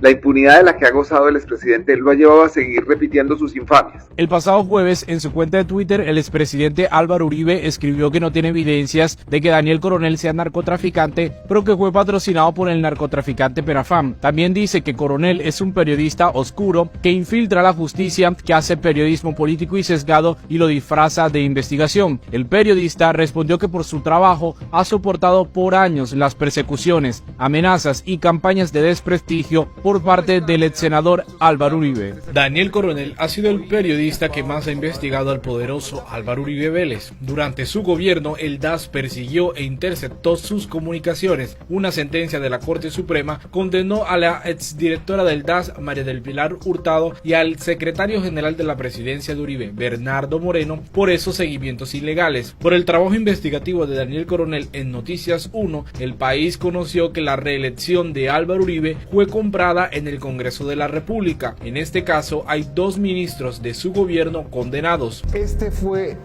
La impunidad de la que ha gozado el expresidente lo ha llevado a seguir repitiendo sus infamias. El pasado jueves, en su cuenta de Twitter, el expresidente Álvaro Uribe escribió que no tiene evidencias de que Daniel Coronel sea narcotraficante, pero que fue patrocinado por el narcotraficante Perafam. También dice que Coronel es un periodista oscuro que infiltra la justicia, que hace periodismo político y sesgado y lo disfraza de investigación. El periodista respondió que por su trabajo ha soportado por años las persecuciones, amenazas y campañas de desprestigio por parte del ex senador Álvaro Uribe. Daniel Coronel ha sido el periodista que más ha investigado al poderoso Álvaro Uribe Vélez. Durante su gobierno, el DAS persiguió e interceptó sus comunicaciones. Una sentencia de la Corte Suprema condenó a la exdirectora del DAS, María del Pilar Hurtado, y al secretario general de la presidencia de Uribe, Bernardo Moreno, por esos seguimientos ilegales. Por el trabajo investigativo de Daniel Coronel en Noticias 1, el país conoció que la reelección de Álvaro Uribe fue comprada en el Congreso de la República. En este caso, hay 2 ministros de su gobierno condenados. Este fue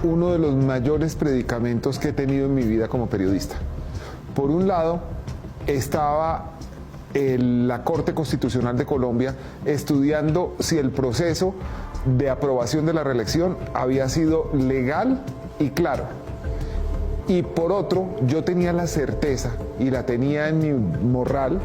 uno de los mayores predicamentos que he tenido en mi vida como periodista. Por un lado, estaba la Corte Constitucional de Colombia estudiando si el proceso de aprobación de la reelección había sido legal y claro. Y por otro, yo tenía la certeza, y la tenía en mi morral,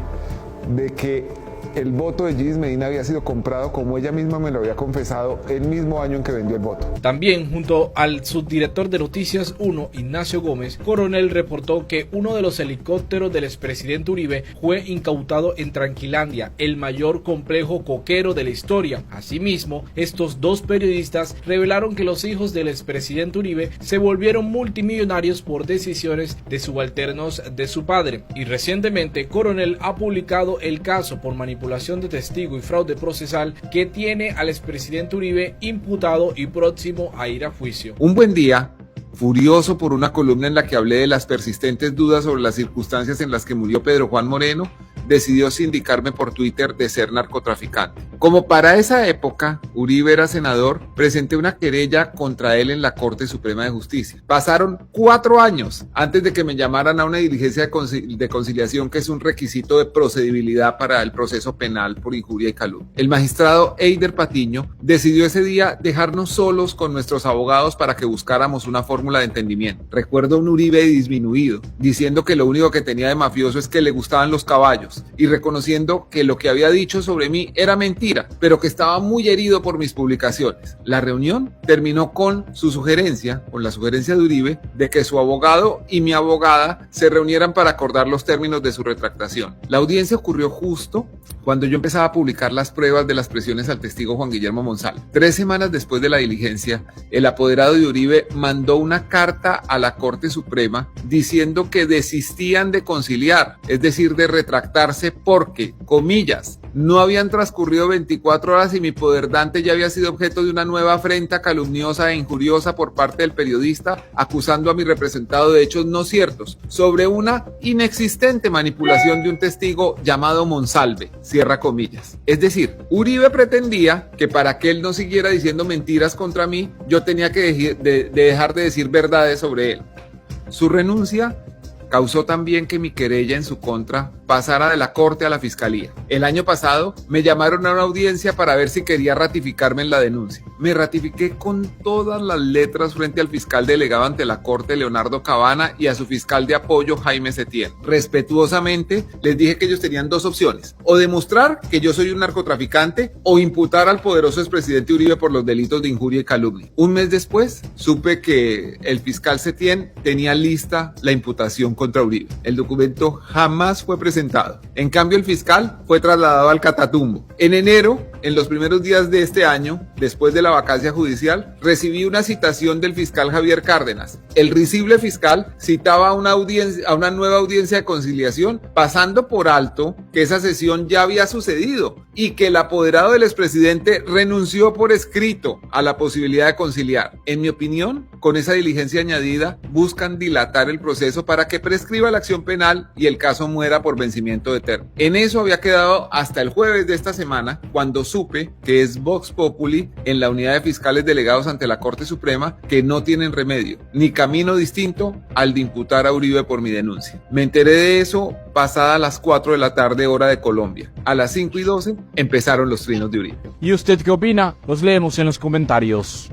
de que el voto de Gidis Medina había sido comprado, como ella misma me lo había confesado, el mismo año en que vendió el voto. También, junto al subdirector de Noticias 1, Ignacio Gómez, Coronel reportó que uno de los helicópteros del expresidente Uribe fue incautado en Tranquilandia, el mayor complejo coquero de la historia. Asimismo, estos 2 periodistas revelaron que los hijos del expresidente Uribe se volvieron multimillonarios por decisiones de subalternos de su padre. Y recientemente, Coronel ha publicado el caso por manipulación de testigo y fraude procesal que tiene al expresidente Uribe imputado y próximo a ir a juicio. Un buen día, furioso por una columna en la que hablé de las persistentes dudas sobre las circunstancias en las que murió Pedro Juan Moreno, decidió sindicarme por Twitter de ser narcotraficante. Como para esa época Uribe era senador, presenté una querella contra él en la Corte Suprema de Justicia. Pasaron 4 años antes de que me llamaran a una diligencia de conciliación, que es un requisito de procedibilidad para el proceso penal por injuria y calumnia. El magistrado Eider Patiño decidió ese día dejarnos solos con nuestros abogados para que buscáramos una fórmula de entendimiento. Recuerdo un Uribe disminuido, diciendo que lo único que tenía de mafioso es que le gustaban los caballos, y reconociendo que lo que había dicho sobre mí era mentira, pero que estaba muy herido por mis publicaciones. La reunión terminó con la sugerencia de Uribe, de que su abogado y mi abogada se reunieran para acordar los términos de su retractación. La audiencia ocurrió justo cuando yo empezaba a publicar las pruebas de las presiones al testigo Juan Guillermo Monsalve. 3 semanas después de la diligencia, el apoderado de Uribe mandó una carta a la Corte Suprema diciendo que desistían de conciliar, es decir, de retractarse, porque, comillas, no habían transcurrido 24 horas y mi poderdante ya había sido objeto de una nueva afrenta calumniosa e injuriosa por parte del periodista, acusando a mi representado de hechos no ciertos sobre una inexistente manipulación de un testigo llamado Monsalve, cierra comillas. Es decir, Uribe pretendía que para que él no siguiera diciendo mentiras contra mí, yo tenía que dejar de decir verdades sobre él. Su renuncia causó también que mi querella en su contra pasara de la Corte a la Fiscalía. El año pasado me llamaron a una audiencia para ver si quería ratificarme en la denuncia. Me ratifiqué con todas las letras frente al fiscal delegado ante la Corte, Leonardo Cabana, y a su fiscal de apoyo, Jaime Setién. Respetuosamente les dije que ellos tenían 2 opciones: o demostrar que yo soy un narcotraficante o imputar al poderoso expresidente Uribe por los delitos de injuria y calumnia. Un mes después supe que el fiscal Setién tenía lista la imputación contra Uribe. El documento jamás fue presentado. En cambio, el fiscal fue trasladado al Catatumbo. En enero, en los primeros días de este año, después de la vacancia judicial, recibí una citación del fiscal Javier Cárdenas. El risible fiscal citaba a una nueva audiencia de conciliación, pasando por alto que esa sesión ya había sucedido y que el apoderado del expresidente renunció por escrito a la posibilidad de conciliar. En mi opinión, con esa diligencia añadida, buscan dilatar el proceso para que prescriba la acción penal y el caso muera por vencimiento de término. En eso había quedado hasta el jueves de esta semana, cuando supe que es Vox Populi en la unidad de fiscales delegados ante la Corte Suprema que no tienen remedio, ni camino distinto al de imputar a Uribe por mi denuncia. Me enteré de eso pasada las 4 de la tarde hora de Colombia. A las 5:12 empezaron los trinos de Uribe. ¿Y usted qué opina? Los leemos en los comentarios.